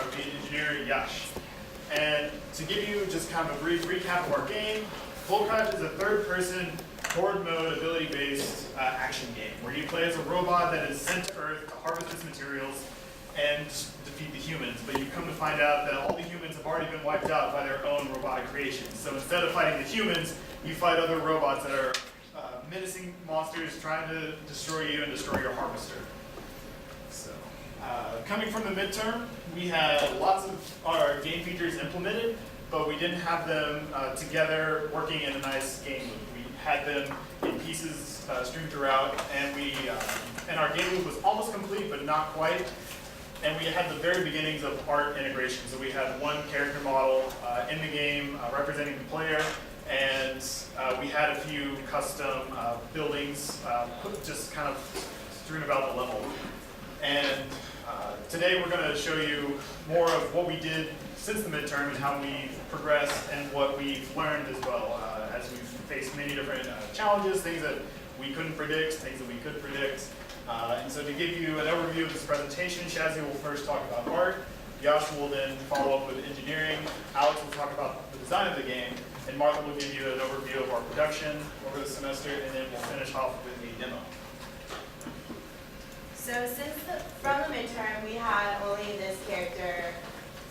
lead engineer, Yash. And to give you just kind of a brief recap of our game, BoltCraft is a third-person, horde mode, ability-based action game where you play as a robot that is sent to Earth to harvest its materials and defeat the humans. But you come to find out that all the humans have already been wiped out by their own robotic creations. So instead of fighting the humans, you fight other robots that are menacing monsters trying to destroy you and destroy your harvester. So, coming from the midterm, we had lots of our game features implemented, but we didn't have them together working in a nice game loop. We had them in pieces streamed throughout, and our game loop was almost complete, but not quite. And we had the very beginnings of art integration. So we had one character model in the game representing the player, and we had a few custom buildings just kind of strewn about the level. And today we're going to show you more of what we did since the midterm and how we progressed and what we've learned as well as we've faced many different challenges, things that we couldn't predict, things that we could predict. And so to give you an overview of this presentation, Shazzy will first talk about art, Yash will then follow up with engineering, Alex will talk about the design of the game, and Martha will give you an overview of our production over the semester, and then we'll finish off with a demo. So from the midterm, we had only this character,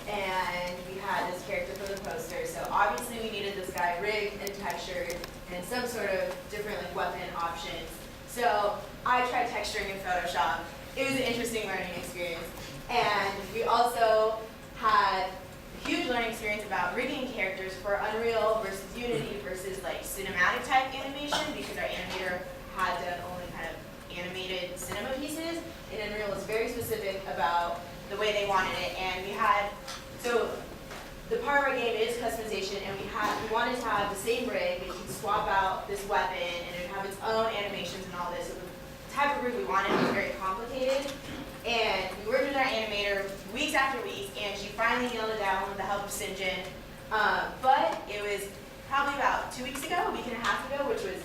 and we had this character for the poster. So obviously we needed this guy rigged and textured, and some sort of different weapon options. So I tried texturing in Photoshop. It was an interesting learning experience. And we also had a huge learning experience about rigging characters for Unreal versus Unity versus cinematic type animation, because our animator had done only kind of animated cinema pieces, and Unreal was very specific about the way they wanted it. And we had, so the part of our game is customization, and we wanted to have the same rig, but you can swap out this weapon, and it would have its own animations and all this. So the type of rig we wanted was very complicated, and we worked with our animator weeks after weeks, and she finally nailed it down with the help of Sinjin. But it was probably about 2 weeks ago, a week and a half ago, which was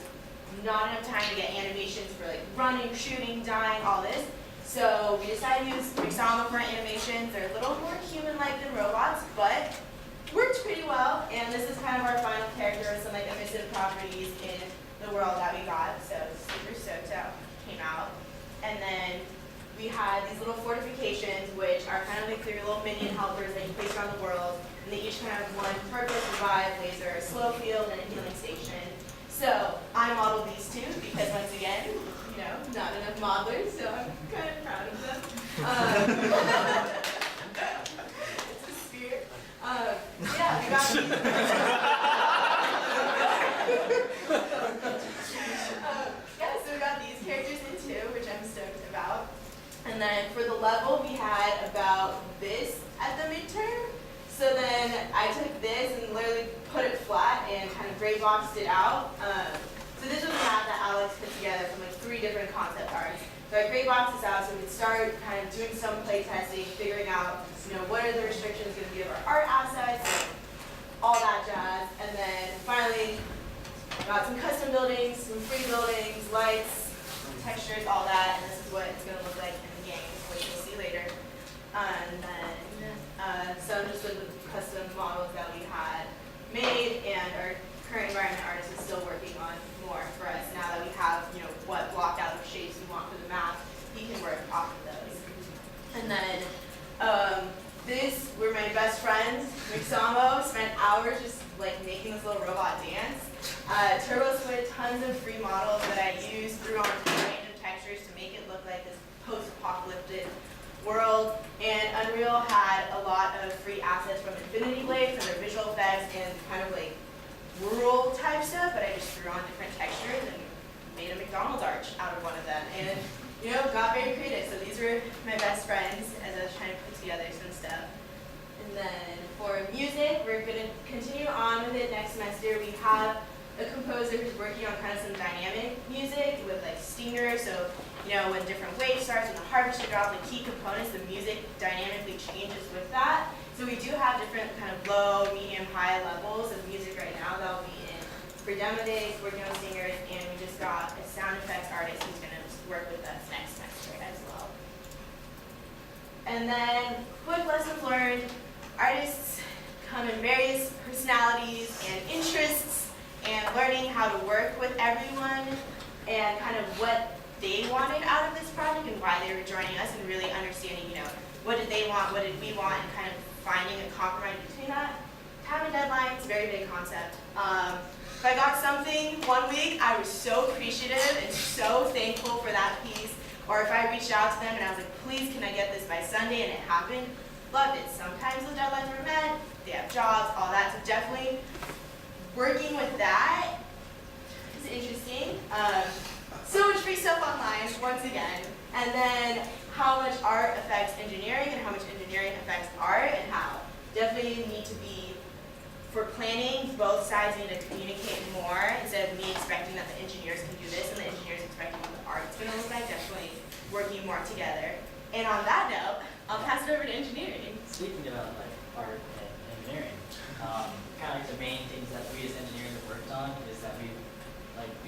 not enough time to get animations for running, shooting, dying, all this. So we decided to use Mixamo for our animations. They're a little more human-like than robots, but worked pretty well. And this is kind of our final character with some emissive properties in the world that we got. So super stoked out came out. And then we had these little fortifications, which are kind of three little minion helpers that you place around the world. And they each kind of have one purpose: revive, laser, a slow field, and a healing station. So I modeled these two because, once again, not enough modelers, so I'm kind of proud of them. It's a spirit. Yeah, we got so we got these characters in too, which I'm stoked about. And then for the level, we had about this at the midterm. So then I took this and literally put it flat and kind of gray boxed it out. So this was a map that Alex put together from 3 different concept arts. So I gray boxed this out so we could start kind of doing some play testing, figuring out what are the restrictions going to be of our art assets, and all that jazz. And then finally got some custom buildings, some free buildings, lights, textures, all that. And this is what it's going to look like in the game, which you'll see later. And then some just of the custom models that we had made, and our current environment artist is still working on more for us now that we have, what block out of shapes we want for the map. He can work off of those. And then these were my best friends. Mixamo spent hours just making this little robot dance. Turbo Squid, tons of free models that I used, threw on a range of textures to make it look like this post-apocalyptic world. And Unreal had a lot of free assets from Infinity Blades and their visual effects and kind of rural type stuff, but I just threw on different textures and made a McDonald's arch out of one of them, and got very creative. So these were my best friends as I was trying to put together some stuff. And then for music, we're going to continue on with it next semester. We have a composer who's working on kind of some dynamic music with stinger. So when different waves starts, when the harvester drops, key components, the music dynamically changes with that. So we do have different kind of low, medium, high levels of music right now that will be in for demo days, working on singers, and we just got a sound effects artist who's going to work with us next semester as well. And then quick lessons learned. of learning how to work with everyone and kind of what they wanted out of this project and why they were joining us, and really understanding, what did they want, what did we want, and kind of finding a compromise between that. Time and deadline is a very big concept. If I got something one week, I was so appreciative and so thankful for that piece. Or if I reached out to them and I was like, please, can I get this by Sunday? And it happened. Loved it. Sometimes the deadlines were met, they have jobs, all that. So definitely working with that is interesting. So much free stuff online, once again. And then how much art affects engineering and how much engineering affects art, and how definitely need to be, for planning, both sides need to communicate more instead of me expecting that the engineers can do this and the engineers expecting what the art's going to look like. Definitely working more together. And on that note, I'll pass it over to engineering. Speaking about like art and engineering, kind of like the main things that we as engineers have worked on is that we've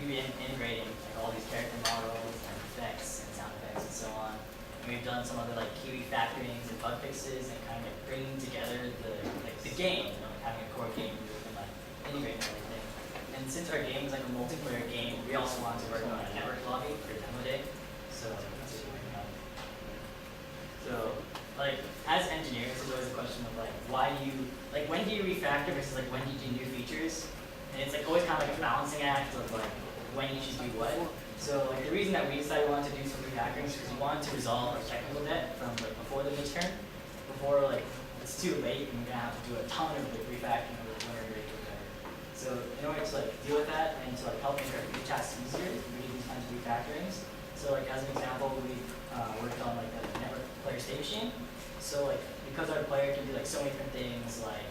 been integrating like all these character models and effects and sound effects and so on. And we've done some other like key refactorings and bug fixes and kind of like bringing together the game, having a core game where we can like integrate everything. And since our game is like a multiplayer game, we also wanted to work on a network lobby for demo day. So that's what we're working on. So like as engineers, there's always a question of like when do you refactor versus like when do you do new features? And it's like always kind of like a balancing act of like when you should do what. So like the reason that we decided we wanted to do some refactoring is because we wanted to resolve our technical debt from like before the midterm, before like it's too late and we're gonna have to do a ton of like refactoring of the winter break or whatever. So in order to like deal with that and to like help make our tasks easier, we do these kinds of refactorings. So like as an example, we worked on like a network player state machine. So like because our player can do like so many different things like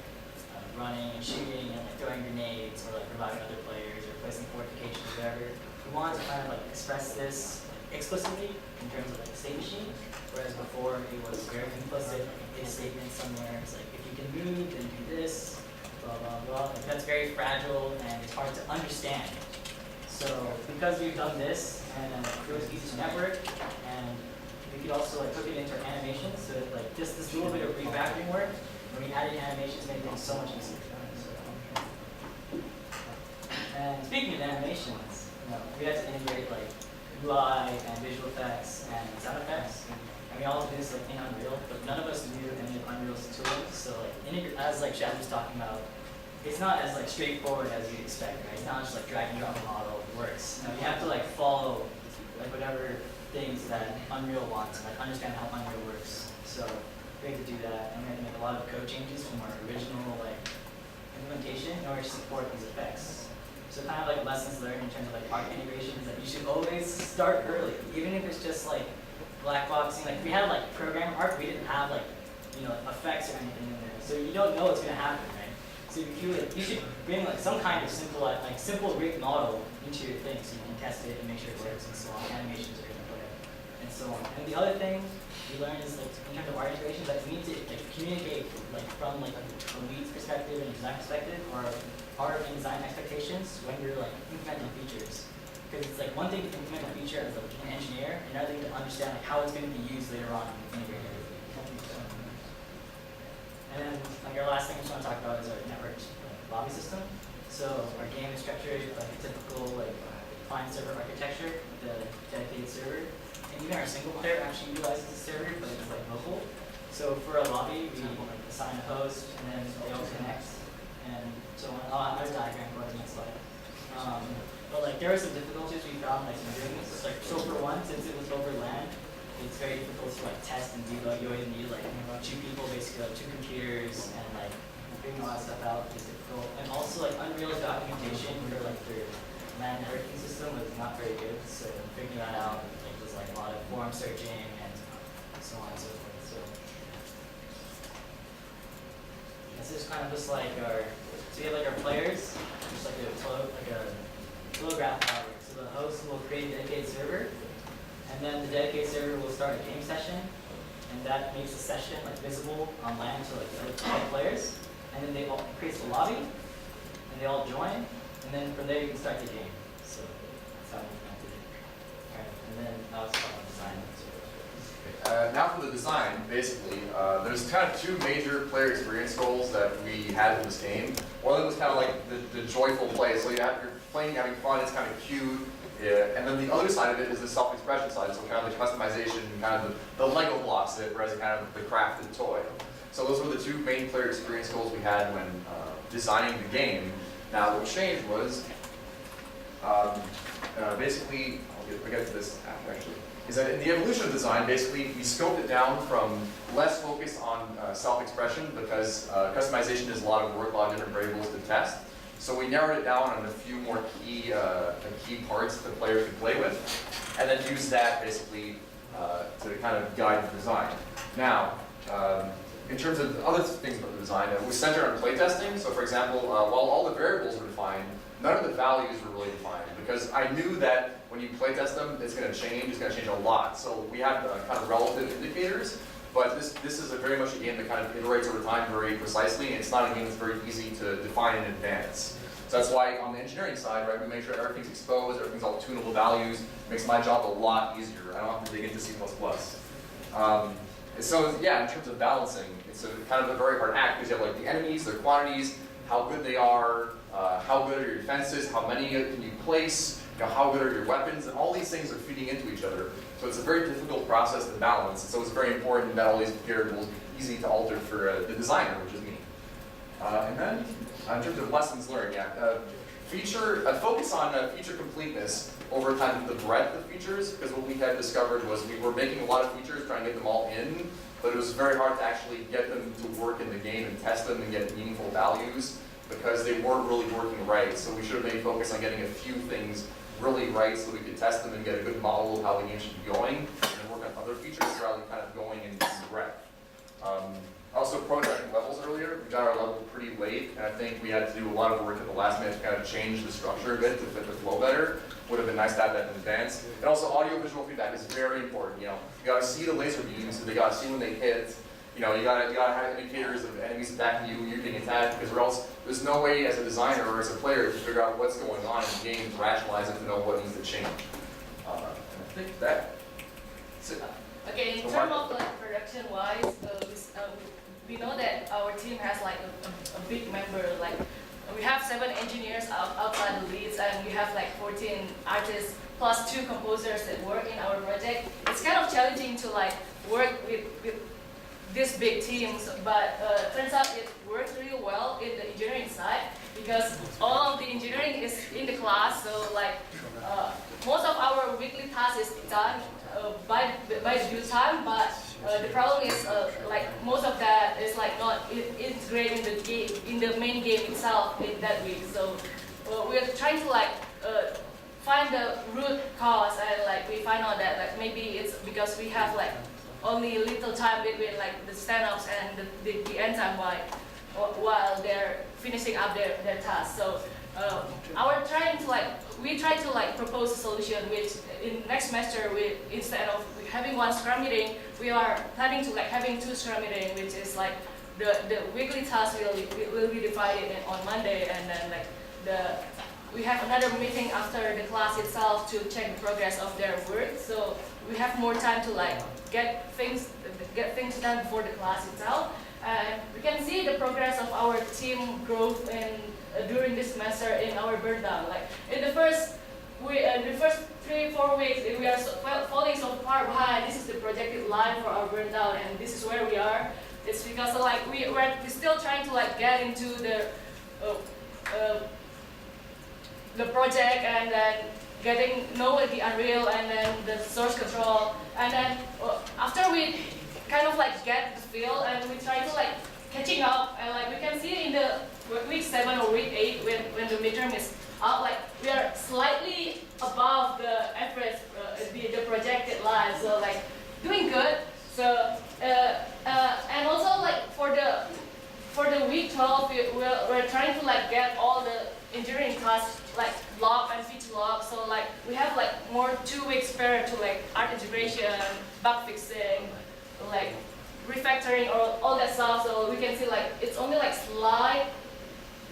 running and shooting and like throwing grenades or like reviving other players or placing fortifications or whatever, we wanted to kind of like express this explicitly in terms of like a state machine, whereas before it was very implicit, like a statement somewhere. It's like if you can move, then do this, blah blah blah. Like that's very fragile and it's hard to understand. So because we've done this and it was easy to network, and we could also like hook it into our animations, so that, like just this little bit of refactoring work, when we added animations, made things so much easier. And speaking of animations, we had to integrate like UI and visual effects and sound effects. And we all do this like in Unreal, but none of us knew any of Unreal's tools. So like as like Shad was talking about, it's not as like straightforward as you'd expect, right? It's not just like drag and drop a model works. You have to like follow like whatever things that Unreal wants and like understand how Unreal works. So we had to do that, and we had to make a lot of code changes from our original like implementation in order to support these effects. So kind of like lessons learned in terms of like art integration is that you should always start early, even if it's just like black boxing. Like we had like program art, we didn't have like effects or anything in there, so you don't know what's gonna happen, right? So you should bring like some kind of simple rig model into your thing so you can test it and make sure it works and so on. Animations are gonna play and so on. And the other thing we learned is like in terms of art integrations that we need to like communicate like from like a lead's perspective and a design perspective, or art and design expectations when you're like implementing features. Because it's like one thing to implement a feature as like an engineer, and another thing to understand like how it's going to be used later on and integrate everything. And then like our last thing I just want to talk about is our network lobby system. So our game is structured like a typical like client server architecture with a dedicated server. And even our single player actually utilizes the server, but it's like local. So for a lobby, we assign a host, and then they all connect. And so I'll have a diagram for the next slide. But like there are some difficulties we found like in doing this. Like so for one, since it was over LAN, it's very difficult to like test and debug. You always need like two people, basically like two computers, and like figuring all that stuff out is difficult. And also like Unreal's documentation for like their LAN networking system was not very good. So figuring that out was like a lot of forum searching and so on and so forth. So this is kind of just like our, so you have like our players, just like a flow graph tower. So the host will create a dedicated server, and then the dedicated server will start a game session, and that makes the session like visible on LAN to like the other players, and then they all creates a lobby, and they all join, and then from there you can start the game. So that's how we implemented it. Alright, and then now it's about design. Now for the design, basically, there's kind of two major player experience goals that we had in this game. One of them was kind of like the joyful play. So you have your playing, having fun, it's kind of cute. Yeah. And then the other side of it is the self-expression side, so kind of the customization, kind of the Lego blocks that whereas kind of the crafted toy. So those were the two main player experience goals we had when designing the game. Now what changed was, basically, I'll get to this after actually, is that in the evolution of design, basically we scoped it down from less focus on self-expression because customization is a lot of work, a lot of different variables to test. So we narrowed it down on a few more key parts that the player could play with, and then use that basically to kind of guide the design. Now, in terms of other things about the design, it was centered on playtesting. So for example, while all the variables were defined, none of the values were really defined because I knew that when you playtest them, it's going to change a lot. So we have kind of relative indicators, but this is very much a game that kind of iterates over time very precisely, and it's not a game that's very easy to define in advance. So that's why on the engineering side, right, we make sure everything's exposed, everything's all tunable values. It makes my job a lot easier. I don't have to dig into C++. So yeah, in terms of balancing, it's kind of a very hard act because you have like the enemies, their quantities, how good they are, how good are your defenses, how many can you place, how good are your weapons, and all these things are feeding into each other. So it's a very difficult process to balance. So it's very important that all these variables be easy to alter for the designer, which is me. And then, in terms of lessons learned, focus on feature completeness over kind of the breadth of features, because what we had discovered was we were making a lot of features, trying to get them all in, but it was very hard to actually get them to work in the game and test them and get meaningful values because they weren't really working right. So we should have made focus on getting a few things really right so we could test them and get a good model of how the game should be going, and then work on other features rather than kind of going in breadth. Also, prototyping levels earlier, we got our level pretty late, and I think we had to do a lot of work at the last minute to kind of change the structure a bit to fit the flow better. Would have been nice to have that in advance. And also, audio-visual feedback is very important. You got to see the laser beams, so they got to see when they hit. You got to have indicators of enemies attacking you, you're being attacked, because or else there's no way as a designer or as a player to figure out what's going on in the game, to rationalize it, to know what needs to change. And I think that's it. Okay, in terms of like production-wise, we know that our team has like a big member. Like we have 7 engineers outside the leads, and we have like 14 artists plus 2 composers that work in our project. It's kind of challenging to like work with these big teams, but turns out it works really well in the engineering side because all of the engineering is in the class. So like most of our weekly tasks is done by the due time, but the problem is like most of that is like not integrated in the game, in the main game itself in that week. So we're trying to like find the root cause, and like we find out that like maybe it's because we have like only little time between like the stand-ups and the end time while they're finishing up their tasks. So we try to like propose a solution which in next semester instead of having 1 scrum meeting, we are planning to like having 2 scrum meeting, which is like the weekly task will be divided on Monday, and then like we have another meeting after the class itself to check the progress of their work. So we have more time to like get things done before the class itself. And we can see the progress of our team growth during this semester in our burn down. Like in the first 3-4 weeks, we are falling so far behind. This is the projected line for our burn down, and this is where we are. It's because like we're still trying to like get into the project, and then getting know the Unreal and then the source control, and then after we kind of like get the feel and we try to like catching up, and like we can see in the week 7 or week 8 when the midterm is out, like we are slightly above the average, the projected line, so like doing good. So and also like for the week 12 we're trying to like get all the engineering tasks like log and feature log, so like we have like more 2 weeks spare to like art integration, bug fixing, like refactoring or all that stuff. So we can see like it's only like slight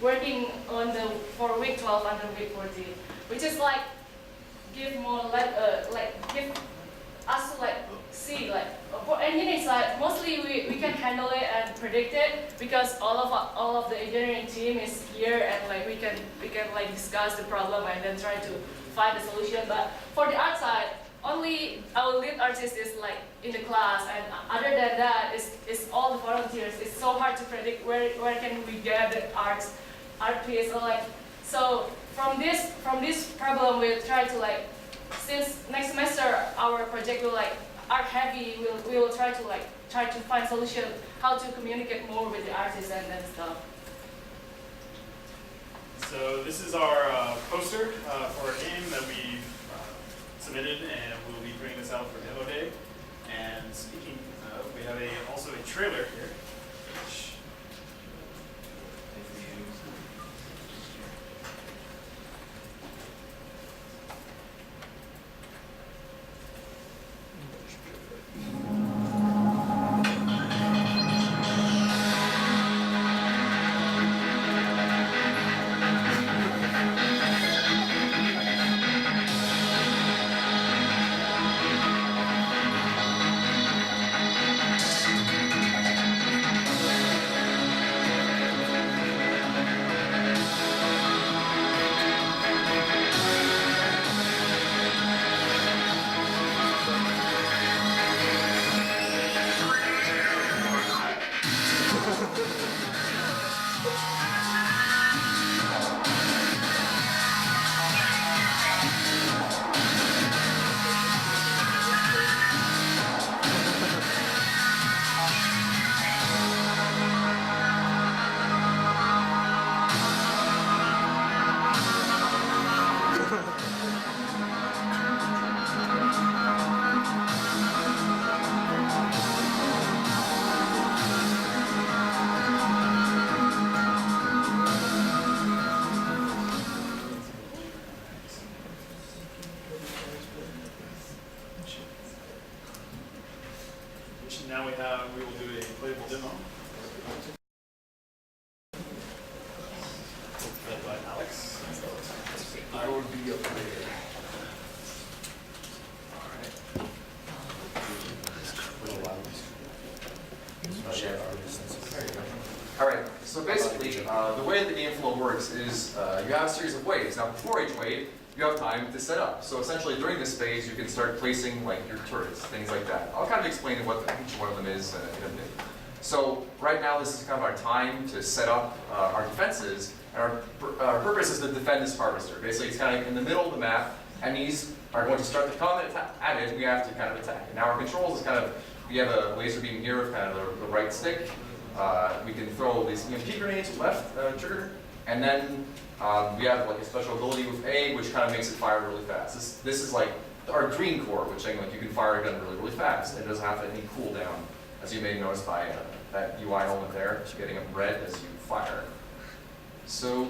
working on for week 12 until week 14, which is like give us to like see like for engineering side, mostly we can handle it and predict it because all of the engineering team is here and like we can like discuss the problem and then try to find a solution. But for the art side, only our lead artist is like in the class, and other than that is all the volunteers. It's so hard to predict where can we get the art piece or like. So from this problem, we'll try to like, since next semester our project will like art heavy, we will try to find solution how to communicate more with the artists and stuff. So this is our poster for a game that we've submitted, and we'll be putting this out for demo day. And speaking of, we have also a trailer here. Which now we will do a playable demo. Led by Alex. I will be up there. All right, so basically, the way the game flow works is you have a series of waves. Now, before each wave, you have time to set up. So essentially, during this phase, you can start placing like your turrets, things like that. I'll kind of explain what each one of them is in a bit. So right now, this is kind of our time to set up our defenses. And our purpose is to defend this harvester. Basically, it's kind of in the middle of the map. Enemies are going to start to come at it. We have to kind of attack. And now our controls is kind of, we have a laser beam here with kind of the right stick. We can throw these EMP grenades left trigger, and then we have like a special ability with A, which kind of makes it fire really fast. This is like our green core, which like you can fire a gun really, really fast. It doesn't have any cooldown, as you may notice by that UI element there, getting up red as you fire. So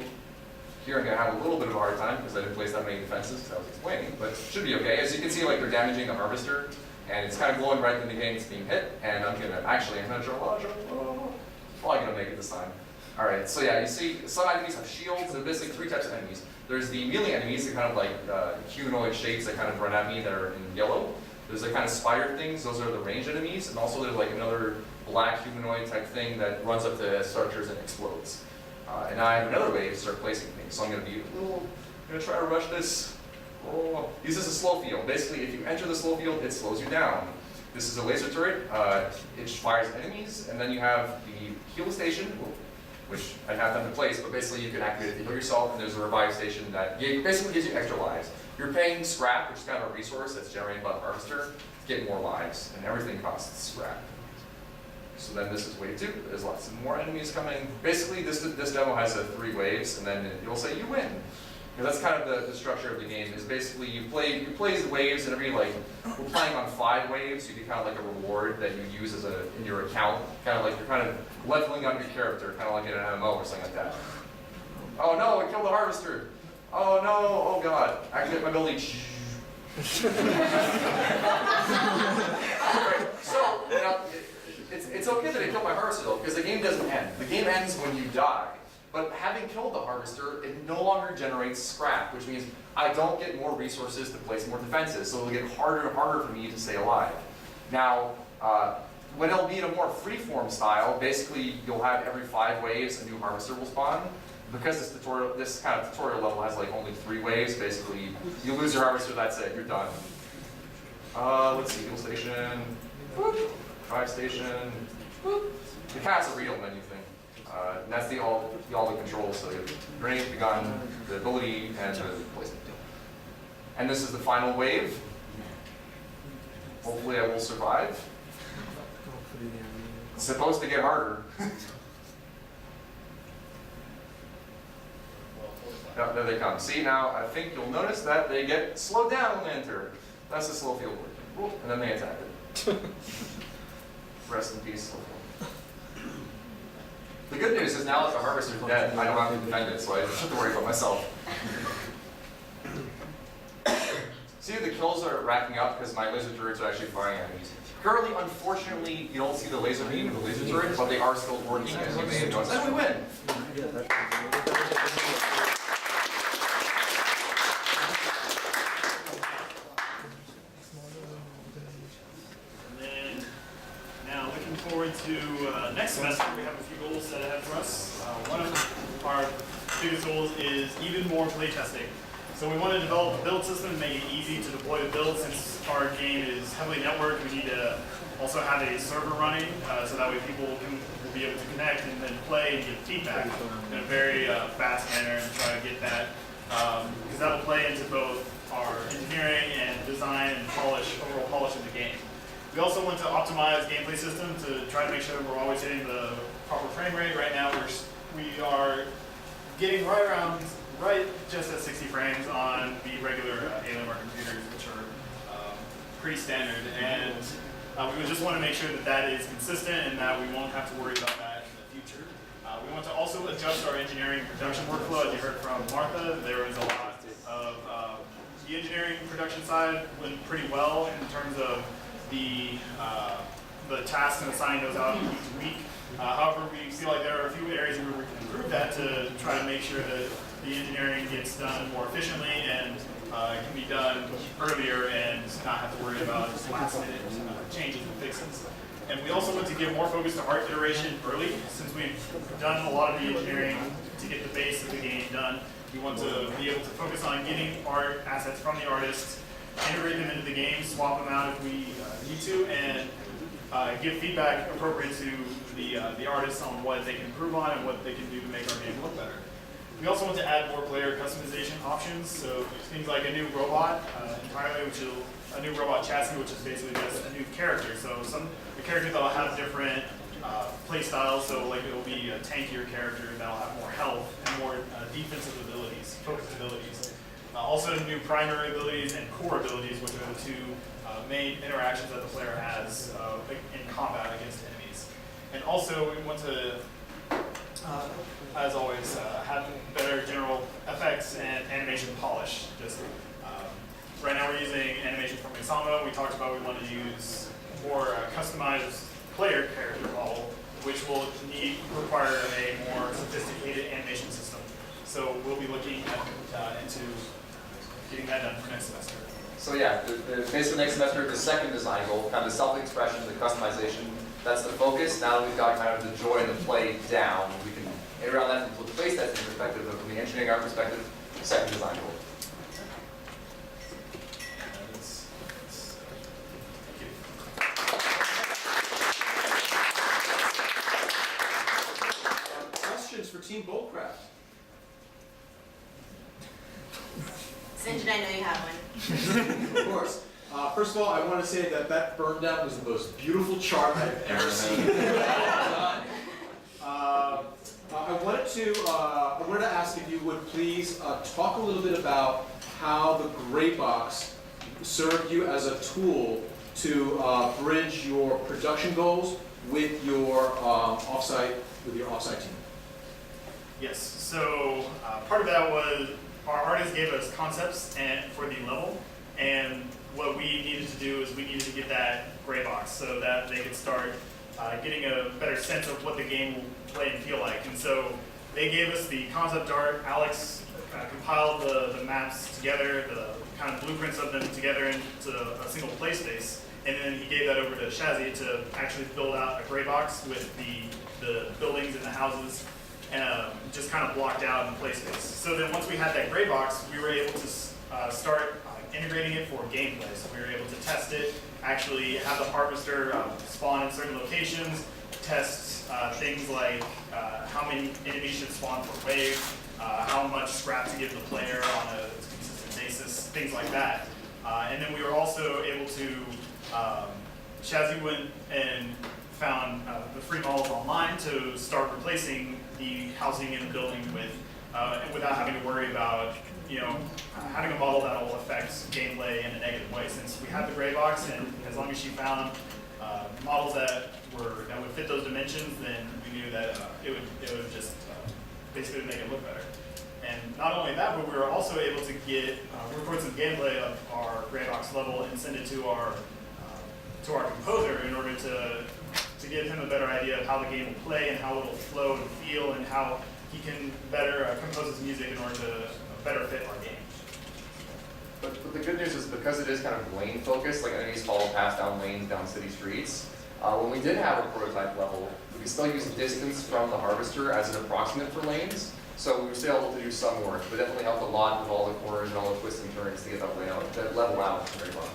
here I'm going to have a little bit of a hard time because I didn't place that many defenses, as I was explaining, but it should be okay. As you can see, like they're damaging the harvester, and it's kind of glowing red when the game's being hit, and I'm going to draw. Probably going to make it this time. All right, so yeah, you see some enemies have shields. There are basically three types of enemies. There's the melee enemies, that kind of like humanoid shapes that kind of run at me that are in yellow. There's the kind of spider things, those are the ranged enemies, and also there's like another black humanoid type thing that runs up to structures and explodes. And now I have another way to start placing things, so I'm going to try to rush this. Oh. This is a slow field. Basically, if you enter the slow field, it slows you down. This is a laser turret. It fires enemies, and then you have the heal station, which I have them in place, but basically you can activate it to heal yourself, and there's a revive station that basically gives you extra lives. You're paying scrap, which is kind of a resource that's generated by the harvester, to get more lives, and everything costs scrap. So then this is wave 2. There's lots more enemies coming. Basically, this demo has 3 waves, and then you'll say you win. And that's kind of the structure of the game. Is basically you play the waves, and every like we're playing on 5 waves. So you get kind of like a reward that you use as in your account. Kind of like you're kind of leveling up your character, kind of like in an MMO or something like that. Oh no! I killed the harvester. Oh no! Oh god! Activate my ability. Right. So now, it's okay that I killed my harvester though, because the game doesn't end. The game ends when you die. But having killed the harvester, it no longer generates scrap, which means I don't get more resources to place more defenses, so it'll get harder and harder for me to stay alive. Now, when it'll be in a more free-form style, basically you'll have every 5 waves a new harvester will spawn. Because this kind of tutorial level has like only 3 waves, basically you lose your harvester, that's it, you're done. Let's see, fuel station, boop, drive station, boop. The cat's a real menu thing. And that's all the controls, so you have the grenade, the gun, the ability, and the placement. And this is the final wave. Hopefully I will survive. It's supposed to get harder. Oh, there they come. See, now I think you'll notice that they get slowed down when they enter. That's the slow field work. And then they attack it. Rest in peace, slow field. The good news is now that the harvester's dead, I don't have to defend it, so I don't have to worry about myself. See, the kills are racking up because my laser turrets are actually firing enemies. Currently, unfortunately, you don't see the laser beam of the laser turret, but they are still working, as you may have noticed. And we win! Forward to next semester, we have a few goals set ahead for us. One of our biggest goals is even more playtesting. So we want to develop a build system, make it easy to deploy the build. Since our game is heavily networked, we need to also have a server running so that way people will be able to connect and then play and get feedback in a very fast manner and try to get that, because that will play into both our engineering and design and overall polish of the game. We also want to optimize gameplay system to try to make sure that we're always hitting the proper frame rate. Right now, we are getting right just at 60 frames on the regular Alienware computers, which are pretty standard. And we just want to make sure that that is consistent and that we won't have to worry about that in the future. We want to also adjust our engineering production workflow. As you heard from Martha, there was a lot of the engineering production side went pretty well in terms of the tasks and assigning those out week to week. However, we feel like there are a few areas where we can improve that to try to make sure that the engineering gets done more efficiently and can be done earlier and not have to worry about last minute changes and fixes. And we also want to give more focus to art iteration early. Since we've done a lot of the engineering to get the base of the game done, we want to be able to focus on getting art assets from the artists, integrate them into the game, swap them out if we need to, and give feedback appropriate to the artists on what they can improve on and what they can do to make our game look better. We also want to add more player customization options, so things like a new robot entirely, a new robot chassis, which is basically just a new character. So the characters that will have different play styles, so like it will be a tankier character that will have more health and more defensive abilities, focused abilities. Also new primary abilities and core abilities, which are the two main interactions that the player has in combat against enemies. And also we want to, as always, have better general effects and animation polish. Right now we're using animation from Isama. We talked about we want to use more customized player character model, which will require a more sophisticated animation system. So we'll be looking into getting that done for next semester. So yeah, basically next semester, the second design goal, kind of the self-expression, the customization, that's the focus. Now that we've got kind of the joy and the play down, we can iterate on that from the place testing perspective, but from the engineering art perspective, second design goal. Questions for Team BoltCraft? Sinjin, I know you have one. Of course. First of all, I want to say that burn down was the most beautiful chart I've ever seen. I wanted to ask if you would please talk a little bit about how the gray box served you as a tool to bridge your production goals with your offsite team. Yes, so part of that was our artists gave us concepts for the level, and what we needed to do is we needed to get that gray box so that they could start getting a better sense of what the game will play and feel like. And so they gave us the concept art. Alex compiled the maps together, the kind of blueprints of them together into a single play space. And then he gave that over to Shazzy to actually build out a gray box with the buildings and the houses, and just kind of blocked out in the play space. So then once we had that gray box, we were able to start integrating it for gameplay. So we were able to test it, actually have the harvester spawn in certain locations, test things like how many enemies should spawn per wave, how much scrap to give the player on a consistent basis, things like that. And then we were also able to, Shazzy went and found the free models online to start replacing the housing in the building with, without having to worry about, having a model that will affect gameplay in a negative way. Since we had the gray box, and as long as she found models that would fit those dimensions, then we knew that it would just basically make it look better. And not only that, but we were also able to record some gameplay of our gray box level and send it to our composer in order to give him a better idea of how the game will play and how it will flow and feel and how he can better compose his music in order to better fit our game. But the good news is because it is kind of lane focused, like enemies follow past down lanes, down city streets, when we did have a prototype level, we could still use distance from the harvester as an approximate for lanes. So we were still able to do some work, but definitely helped a lot with all the corners and all the twists and turns to get that layout, that level out very well.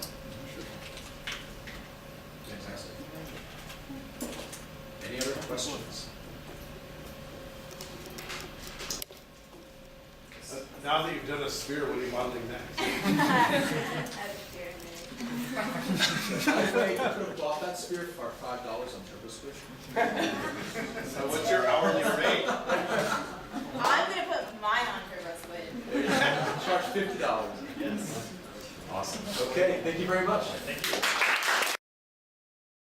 Fantastic. Any other questions? Now that you've done a sphere, what are you modeling next? By the way, you could have bought that sphere for $5 on Turbo Squish. So what's your hourly rate? I'm gonna put mine on Turbo Squid. There you go. Charge $50. Yes. Awesome. Okay, thank you very much. Thank you.